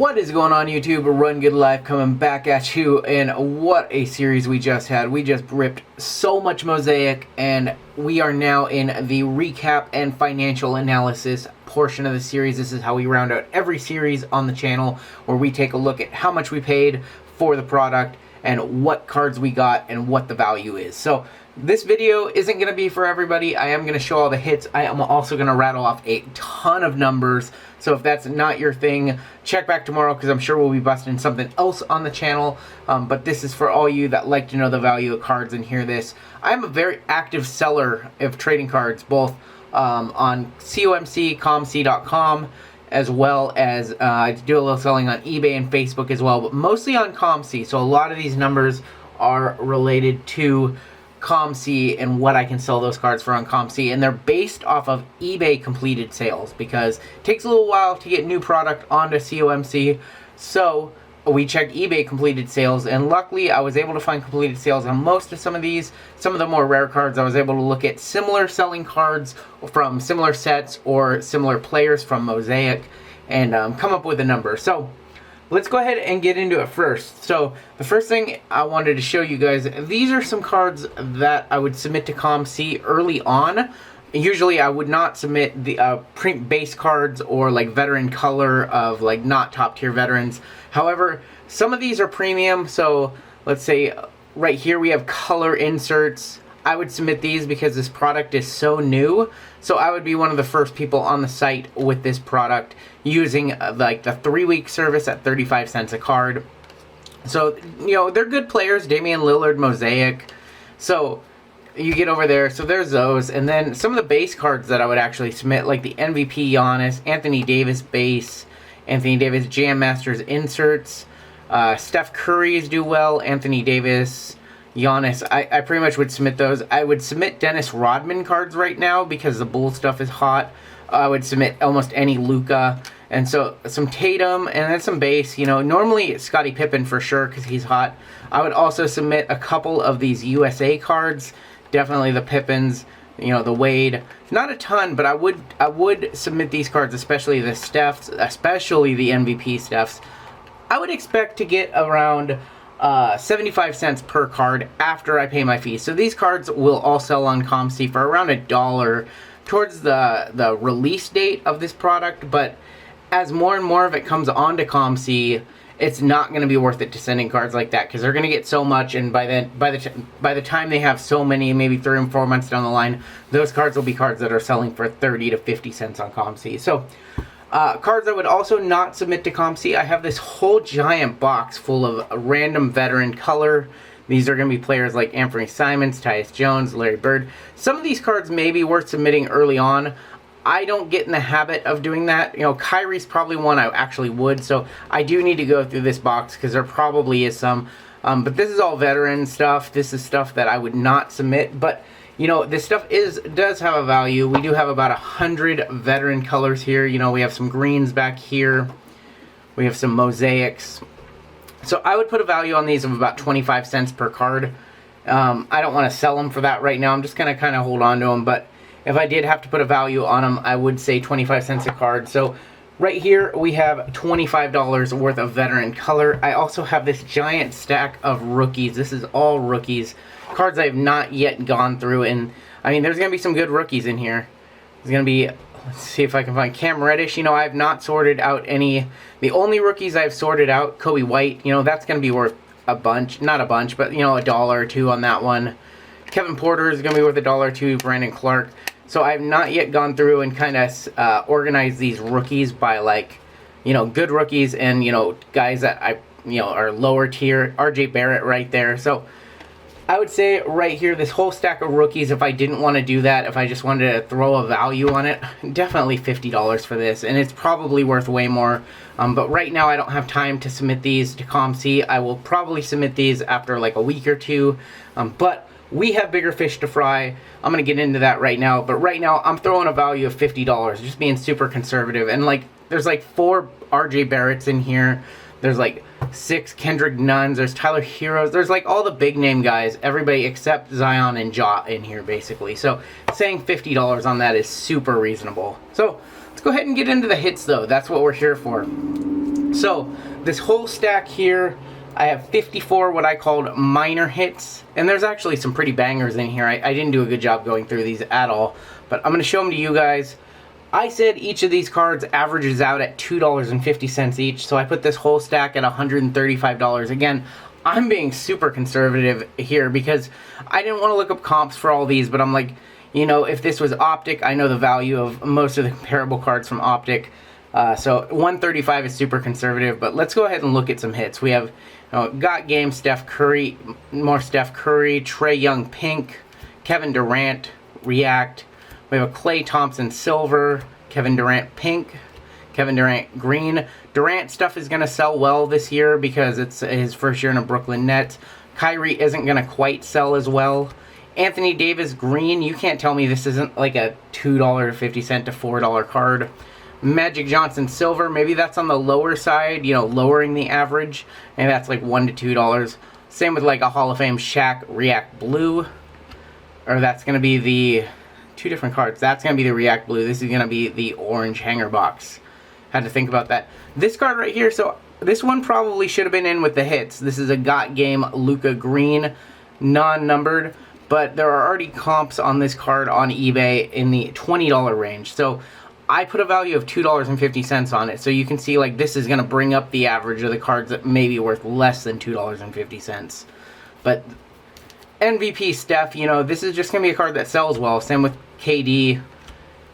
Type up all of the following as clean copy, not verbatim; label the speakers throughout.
Speaker 1: What is going on, YouTube? Run Good Life coming back at you, and what a series we just had. We just ripped so much Mosaic, and we are now in the recap and financial analysis portion of the series. This is how we round out every series on the channel, where we take a look at how much we paid for the product and what cards we got and what the value is. So this video isn't going to be for everybody. I am going to show all the hits. I am also going to rattle off a ton of numbers. So if that's not your thing, check back tomorrow, because I'm sure we'll be busting something else on the channel. But this is for all you that like to know the value of cards and hear this. I'm a very active seller of trading cards, both on comc.com, as well as I do a little selling on eBay and Facebook as well, but mostly on comc. So a lot of these numbers are related to comc and what I can sell those cards for on comc, and they're based off of eBay completed sales, because it takes a little while to get new product onto comc. So we checked eBay completed sales, and luckily I was able to find completed sales on most of some of these. Some of the more rare cards, I was able to look at similar selling cards from similar sets or similar players from Mosaic and come up with a number. So let's go ahead and get into it first. So the first thing I wanted to show you guys, these are some cards that I would submit to comc early on. Usually I would not submit the print base cards or like veteran color of like not top tier veterans. However, some of these are premium. So let's say right here we have color inserts. I would submit these because this product is so new. So I would be one of the first people on the site with this product using like the 3-week service at 35 cents a card. So, you know, they're good players. Damian Lillard, Mosaic. So you get over there. So there's those. And then some of the base cards that I would actually submit, like the MVP Giannis, Anthony Davis base, Anthony Davis Jam Masters inserts, Steph Curry's do well, Anthony Davis, Giannis. I pretty much would submit those. I would submit Dennis Rodman cards right now because the Bull stuff is hot. I would submit almost any Luka, and so some Tatum, and then some base. You know, normally it's Scottie Pippen for sure because he's hot. I would also submit a couple of these USA cards. Definitely the Pippins, you know, the Wade. Not a ton, but I would submit these cards, especially the Stephs, especially the MVP Stephs. I would expect to get around 75 cents per card after I pay my fee. So these cards will all sell on comc for around $1 towards the release date of this product, but as more and more of it comes onto comc, it's not going to be worth it to send in cards like that, because they're going to get so much, and by the time they have so many, maybe 3 and 4 months down the line, those cards will be cards that are selling for 30 to 50 cents on comc. So cards I would also not submit to comc. I have this whole giant box full of random veteran color. These are going to be players like Anthony Simons, Tyus Jones, Larry Bird. Some of these cards may be worth submitting early on. I don't get in the habit of doing that. You know, Kyrie's probably one I actually would, so I do need to go through this box because there probably is some. But this is all veteran stuff. This is stuff that I would not submit, but you know, this stuff does have a value. We do have about 100 veteran colors here. You know, we have some greens back here. We have some mosaics. So I would put a value on these of about 25 cents per card. I don't want to sell them for that right now. I'm just going to kind of hold on to them. But if I did have to put a value on them, I would say 25 cents a card. So right here we have $25 worth of veteran color. I also have this giant stack of rookies. This is all rookies. Cards I have not yet gone through. And I mean, there's going to be some good rookies in here. There's going to be, let's see if I can find Cam Reddish. You know, I have not sorted out any. The only rookies I've sorted out, Kobe White, you know, that's going to be worth a bunch. Not a bunch, but, you know, $1 or $2 on that one. Kevin Porter is going to be worth $1 or $2. Brandon Clark. So I have not yet gone through and kind of organized these rookies by, like, you know, good rookies and, you know, guys that you know, are lower tier. RJ Barrett right there. So I would say right here, this whole stack of rookies, if I didn't want to do that, if I just wanted to throw a value on it, definitely $50 for this. And it's probably worth way more. But right now, I don't have time to submit these to comc. I will probably submit these after like a week or two. But we have bigger fish to fry. I'm going to get into that right now. But right now, I'm throwing a value of $50, just being super conservative. And like, there's like 4 RJ Barretts in here. There's like 6 Kendrick Nuns. There's Tyler Heroes. There's like all the big name guys. Everybody except Zion and Ja in here, basically. So saying $50 on that is super reasonable. So let's go ahead and get into the hits, though. That's what we're here for. So this whole stack here, I have 54 what I called minor hits. And there's actually some pretty bangers in here. I didn't do a good job going through these at all. But I'm going to show them to you guys. I said each of these cards averages out at $2.50 each, so I put this whole stack at $135. Again, I'm being super conservative here because I didn't want to look up comps for all these, but I'm like, you know, if this was Optic, I know the value of most of the comparable cards from Optic. So $135 is super conservative, but let's go ahead and look at some hits. We have Got Game, Steph Curry, more Steph Curry, Trae Young Pink, Kevin Durant React. We have a Klay Thompson Silver, Kevin Durant Pink, Kevin Durant Green. Durant stuff is going to sell well this year because it's his first year in a Brooklyn Nets. Kyrie isn't going to quite sell as well. Anthony Davis Green, you can't tell me this isn't like a $2.50 to $4 card. Magic Johnson Silver, maybe that's on the lower side, you know, lowering the average. And that's like $1 to $2. Same with like a Hall of Fame Shaq React Blue. Or that's going to be the... two different cards. That's going to be the React Blue. This is going to be the orange hanger box. Had to think about that. This card right here, so this one probably should have been in with the hits. This is a Got Game Luka Green, non-numbered, but there are already comps on this card on eBay in the $20 range. So I put a value of $2.50 on it. So you can see like this is going to bring up the average of the cards that may be worth less than $2.50. But MVP Steph, you know, this is just going to be a card that sells well. Same with KD,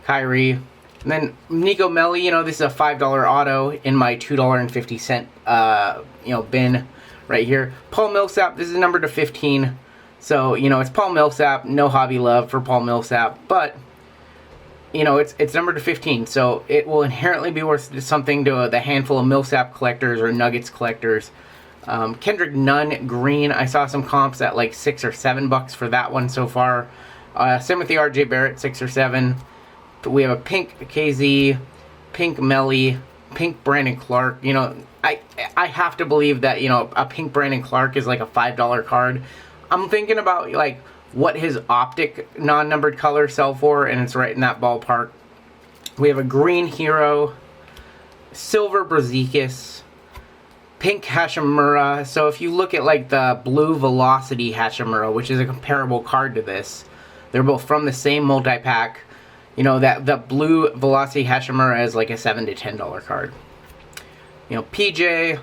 Speaker 1: Kyrie. And then Nico Melli, you know, this is a $5 auto in my $2.50, you know, bin right here. Paul Millsap, this is numbered to 15. So, you know, it's Paul Millsap. No hobby love for Paul Millsap. But, you know, it's numbered to 15. So it will inherently be worth something to the handful of Millsap collectors or Nuggets collectors. Kendrick Nunn Green, I saw some comps at like $6 or $7 for that one so far. Same with the RJ Barrett, $6 or $7. We have a pink KZ, pink Melly, pink Brandon Clark. You know, I have to believe that, you know, a pink Brandon Clark is like a $5 card. I'm thinking about like what his Optic non-numbered colors sell for, and it's right in that ballpark. We have a green Hero, silver Brazikis, pink Hashimura. So if you look at like the blue Velocity Hashimura, which is a comparable card to this, they're both from the same multi-pack. You know, that blue Velocity Hashimura is like a $7 to $10 card. You know, PJ,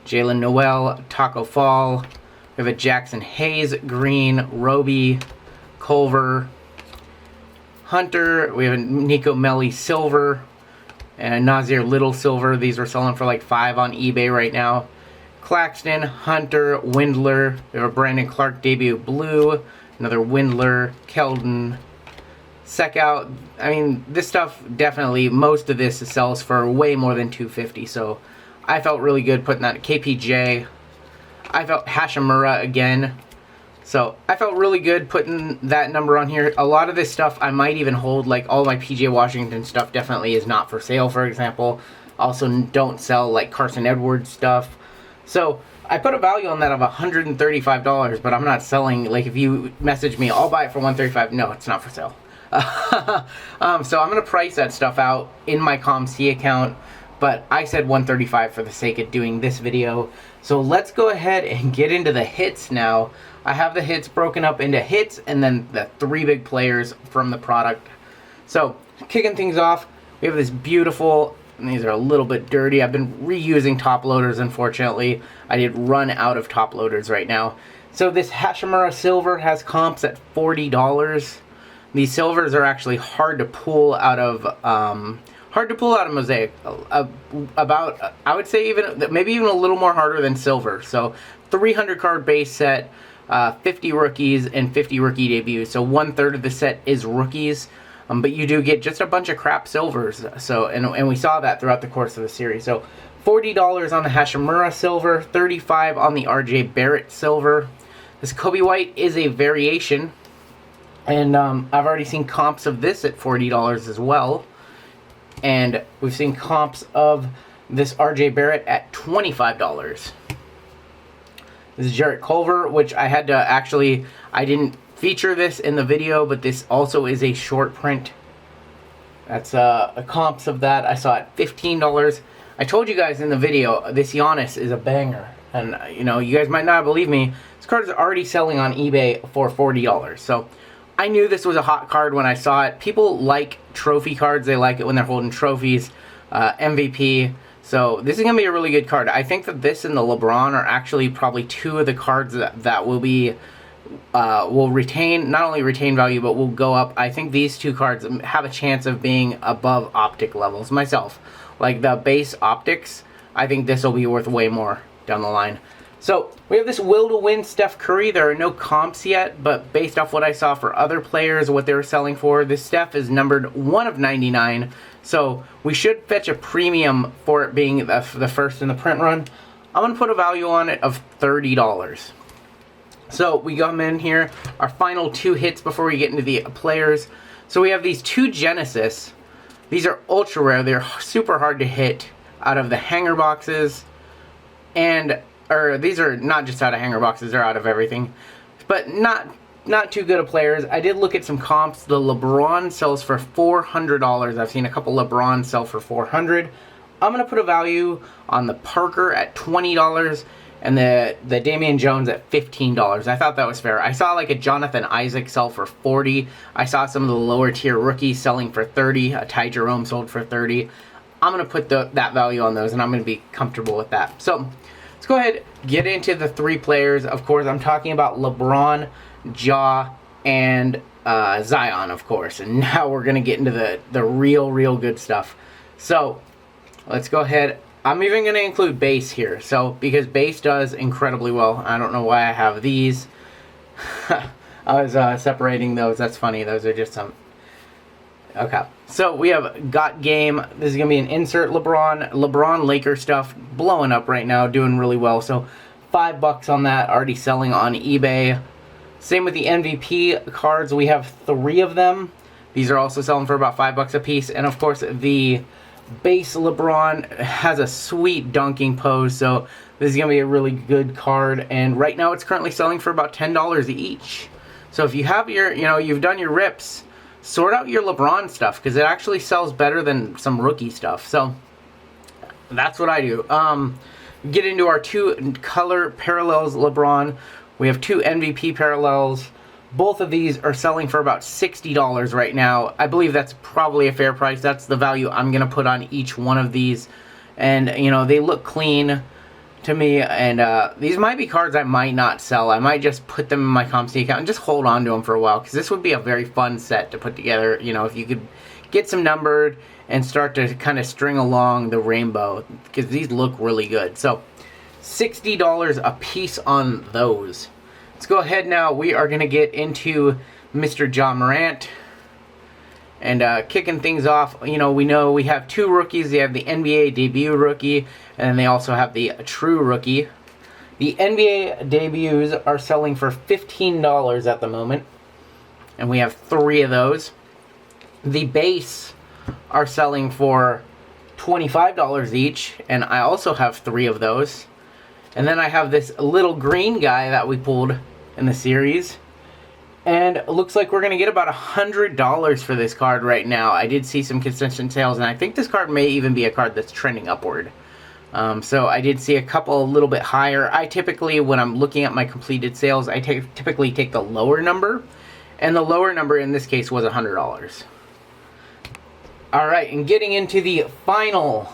Speaker 1: Jalen Noel, Taco Fall. We have a Jackson Hayes Green, Roby, Culver, Hunter. We have a Nico Melli Silver and a Nazir Little Silver. These are selling for like $5 on eBay right now. Claxton, Hunter, Windler. We have a Brandon Clark debut blue. Another Windler, Keldon, Seckout. I mean, this stuff definitely, most of this sells for way more than $250. So I felt really good putting that. KPJ. I felt Hashimura again. So I felt really good putting that number on here. A lot of this stuff I might even hold. Like all my PJ Washington stuff definitely is not for sale, for example. Also don't sell like Carson Edwards stuff. So I put a value on that of $135, but I'm not selling. Like if you message me, I'll buy it for $135. No, it's not for sale. So I'm going to price that stuff out in my ComC account. But I said $135 for the sake of doing this video. So let's go ahead and get into the hits now. I have the hits broken up into hits and then the 3 big players from the product. So kicking things off, we have this beautiful, and these are a little bit dirty. I've been reusing top loaders, unfortunately. I did run out of top loaders right now. So this Hashimura Silver has comps at $40. These silvers are actually hard to pull out of Mosaic. About, I would say maybe even a little more harder than silver. So 300 card base set, 50 rookies and 50 rookie debuts. So 1/3 of the set is rookies, but you do get just a bunch of crap silvers. So and we saw that throughout the course of the series. So $40 on the Hashimura Silver, $35 on the RJ Barrett Silver. This Kobe White is a variation, and I've already seen comps of this at $40 as well. And we've seen comps of this RJ Barrett at $25. This is Jarrett Culver, which I had to actually, I didn't feature this in the video, but this also is a short print. That's a comps of that. I saw it $15. I told you guys in the video, this Giannis is a banger. And, you know, you guys might not believe me. This card is already selling on eBay for $40. So, I knew this was a hot card when I saw it. People like trophy cards. They like it when they're holding trophies, MVP. So this is going to be a really good card. I think that this and the LeBron are actually probably two of the cards that will be, will retain, not only retain value, but will go up. I think these two cards have a chance of being above optic levels myself. Like the base optics, I think this will be worth way more down the line. So we have this will to win Steph Curry. There are no comps yet, but based off what I saw for other players, what they were selling for, this Steph is numbered 1 of 99. So we should fetch a premium for it being the first in the print run. I'm going to put a value on it of $30. So we come in here, our final two hits before we get into the players. So we have these two Genesis. These are ultra rare. They're super hard to hit out of the hanger boxes. And, or these are not just out of hanger boxes, they're out of everything. But not too good of players. I did look at some comps. The LeBron sells for $400. I've seen a couple LeBron sell for $400. I'm going to put a value on the Parker at $20 and the Damian Jones at $15. I thought that was fair. I saw like a Jonathan Isaac sell for $40. I saw some of the lower tier rookies selling for $30. A Ty Jerome sold for $30. I'm going to put that value on those, and I'm going to be comfortable with that. So let's go ahead, get into the three players. Of course, I'm talking about LeBron, Ja, and Zion, of course. And now we're going to get into the real good stuff. So let's go ahead. I'm even going to include base here. So because base does incredibly well. I don't know why I have these. I was separating those. That's funny. Those are just some. Okay. So we have Got Game. This is going to be an insert LeBron Lakers stuff. Blowing up right now. Doing really well. So $5 on that. Already selling on eBay. Same with the MVP cards. We have 3 of them. These are also selling for about $5 a piece. And of course, the base LeBron has a sweet dunking pose. So this is going to be a really good card. And right now, it's currently selling for about $10 each. So if you have your, you've done your rips, sort out your LeBron stuff because it actually sells better than some rookie stuff. So that's what I do. Get into our 2 color parallels LeBron. We have 2 MVP parallels. Both of these are selling for about $60 right now. I believe that's probably a fair price. That's the value I'm going to put on each one of these. And, they look clean to me. And these might be cards I might not sell. I might just put them in my ComC account and just hold on to them for a while. Because this would be a very fun set to put together. If you could get some numbered and start to kind of string along the rainbow. Because these look really good. So $60 a piece on those. Let's go ahead now. We are going to get into Mr. Ja Morant. And kicking things off, we know we have 2 rookies. They have the NBA debut rookie, and then they also have the true rookie. The NBA debuts are selling for $15 at the moment. And we have 3 of those. The base are selling for $25 each, and I also have 3 of those. And then I have this little green guy that we pulled in the series. And it looks like we're going to get about $100 for this card right now. I did see some consistent sales, and I think this card may even be a card that's trending upward. So I did see a couple a little bit higher. I typically, when I'm looking at my completed sales, I typically take the lower number. And the lower number in this case was $100. Alright, and getting into the final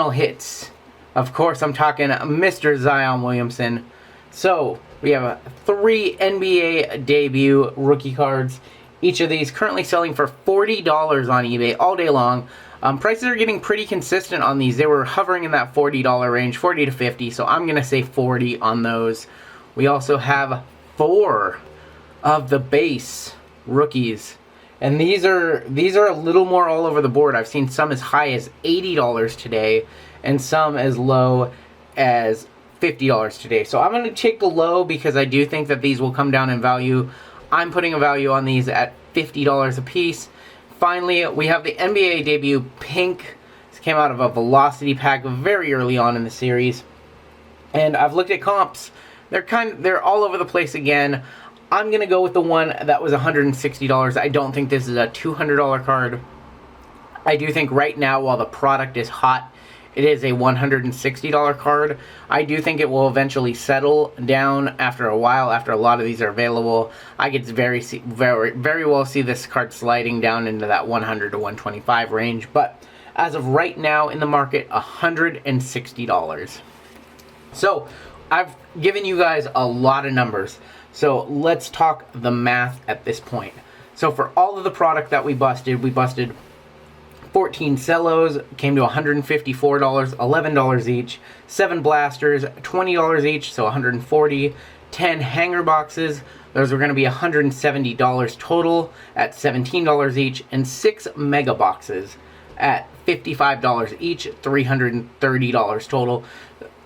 Speaker 1: hits. Of course, I'm talking Mr. Zion Williamson. So, we have 3 NBA debut rookie cards. Each of these currently selling for $40 on eBay all day long. Prices are getting pretty consistent on these. They were hovering in that $40 range, 40 to 50. So, I'm going to say 40 on those. We also have 4 of the base rookies. And these are a little more all over the board. I've seen some as high as $80 today. And some as low as $50 today. So I'm going to take the low because I do think that these will come down in value. I'm putting a value on these at $50 a piece. Finally, we have the NBA debut pink. It's This came out of a velocity pack very early on in the series. And I've looked at comps. They're all over the place again. I'm going to go with the one that was $160. I don't think this is a $200 card. I do think right now, while the product is hot, it is a $160 card. I do think it will eventually settle down after a while, after a lot of these are available. I could very well see this card sliding down into that 100 to 125 range. But as of right now in the market, $160. So I've given you guys a lot of numbers. So let's talk the math at this point. So for all of the product that we busted 14 cellos, came to $154, $11 each. 7 blasters, $20 each, so $140. 10 hanger boxes, those are going to be $170 total at $17 each. And 6 mega boxes at $55 each, $330 total.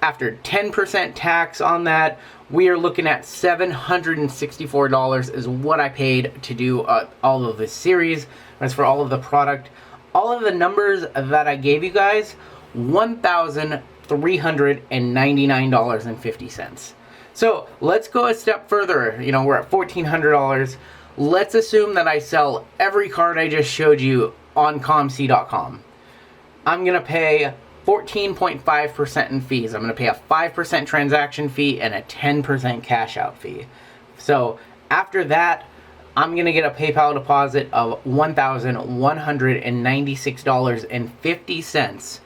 Speaker 1: After 10% tax on that, we are looking at $764 is what I paid to do all of this series. As for all of the product, all of the numbers that I gave you guys, $1,399.50. So let's go a step further. You know, we're at $1,400. Let's assume that I sell every card I just showed you on COMC.com. I'm going to pay 14.5% in fees. I'm going to pay a 5% transaction fee and a 10% cash out fee. So after that, I'm going to get a PayPal deposit of $1,196.50.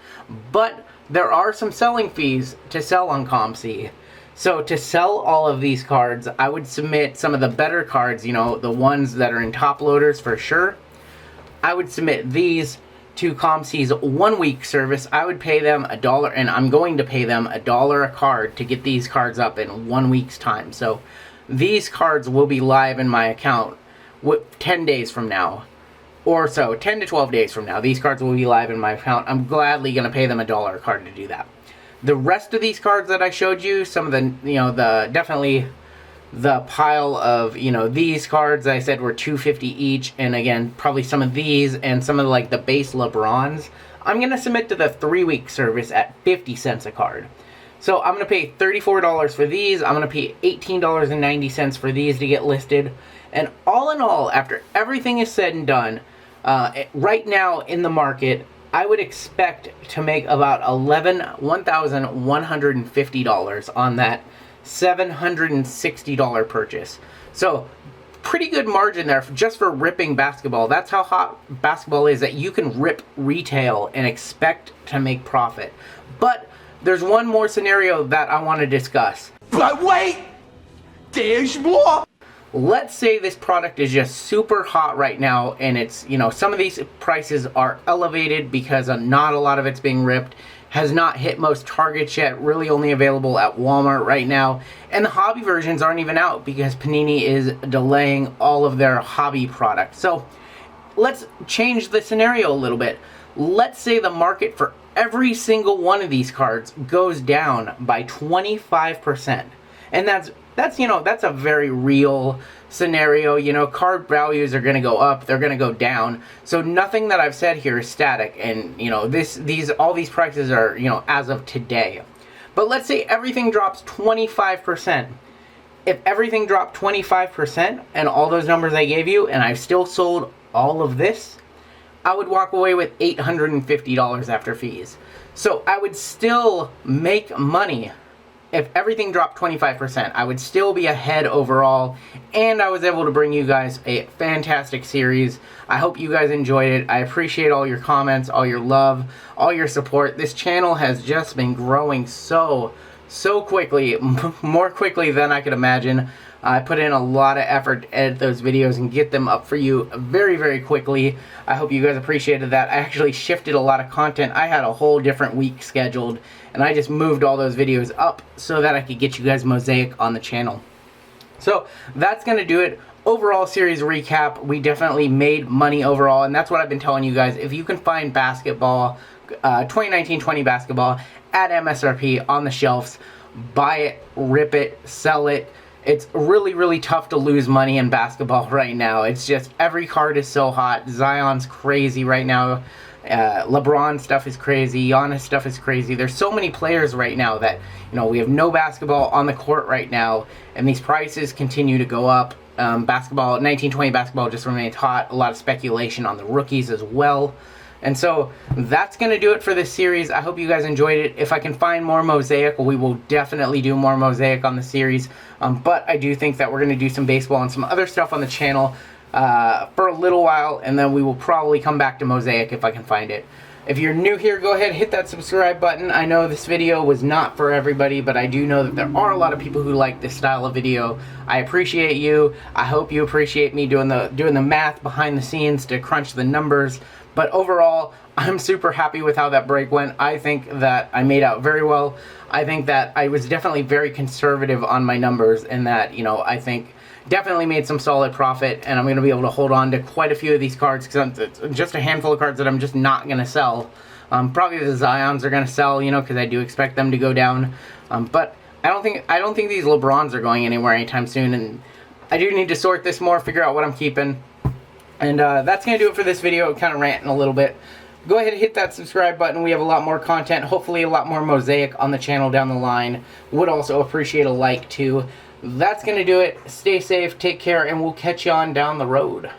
Speaker 1: But there are some selling fees to sell on COMC. So to sell all of these cards, I would submit some of the better cards, you know, the ones that are in top loaders for sure. I would submit these to COMC's 1 week service. I would pay them $1, and I'm going to pay them $1 a card to get these cards up in 1 week's time. So these cards will be live in my account 10 days from now, or so, 10 to 12 days from now. These cards will be live in my account. I'm gladly going to pay them $1 a card to do that. The rest of these cards that I showed you, some of the, you know, definitely the pile of, you know, these cards I said were $250 each, and again, probably some of these and some of like the base LeBrons, I'm going to submit to the 3 week service at 50 cents a card. So I'm going to pay $34 for these. I'm going to pay $18.90 for these to get listed. And all in all, after everything is said and done, right now in the market, I would expect to make about $1,150 on that $760 purchase. So pretty good margin there just for ripping basketball. That's how hot basketball is, that you can rip retail and expect to make profit. But there's one more scenario that I want to discuss.
Speaker 2: But wait, there's more.
Speaker 1: Let's say this product is just super hot right now, and it's, you know, some of these prices are elevated because not a lot of it's being ripped, has not hit most targets yet, really only available at Walmart right now, and the hobby versions aren't even out because Panini is delaying all of their hobby products. So let's change the scenario a little bit. Let's say the market for every single one of these cards goes down by 25%. And that's you know, that's a very real scenario. You know, card values are going to go up, they're going to go down. So nothing that I've said here is static, and you know, all these prices are, you know, as of today. But let's say everything drops 25%. If everything dropped 25% and all those numbers I gave you, and I've still sold all of this, I would walk away with $850 after fees. So I would still make money. If everything dropped 25%, I would still be ahead overall, and I was able to bring you guys a fantastic series. I hope you guys enjoyed it. I appreciate all your comments, all your love, all your support. This channel has just been growing so quickly, more quickly than I could imagine. I put in a lot of effort to edit those videos and get them up for you very quickly. I hope you guys appreciated that. I actually shifted a lot of content. I had a whole different week scheduled, and I just moved all those videos up so that I could get you guys Mosaic on the channel. So that's going to do it. Overall series recap, we definitely made money overall, and that's what I've been telling you guys. If you can find basketball, 2019-20 basketball at MSRP on the shelves, buy it, rip it, sell it. It's really tough to lose money in basketball right now. It's just every card is so hot. Zion's crazy right now. LeBron stuff is crazy. Giannis stuff is crazy. There's so many players right now that, we have no basketball on the court right now, and these prices continue to go up. Basketball, 1920 basketball just remains hot. A lot of speculation on the rookies as well. And so that's going to do it for this series. I hope you guys enjoyed it. If I can find more Mosaic, we will definitely do more Mosaic on the series. But I do think that we're going to do some baseball and some other stuff on the channel for a little while, and then we will probably come back to Mosaic if I can find it. If you're new here, go ahead, hit that subscribe button. I know this video was not for everybody, but I do know that there are a lot of people who like this style of video. I appreciate you. I hope you appreciate me doing the math behind the scenes to crunch the numbers. But overall, I'm super happy with how that break went. I think that I made out very well. I think that I was definitely very conservative on my numbers, and that, I think definitely made some solid profit, and I'm going to be able to hold on to quite a few of these cards, because it's just a handful of cards that I'm just not going to sell. Probably the Zions are going to sell, because I do expect them to go down. But I don't think these LeBrons are going anywhere anytime soon, and I do need to sort this more, figure out what I'm keeping. And that's going to do it for this video. Kind of ranting a little bit. Go ahead and hit that subscribe button. We have a lot more content, hopefully a lot more Mosaic on the channel down the line. Would also appreciate a like too. That's going to do it. Stay safe, take care, and we'll catch you on down the road.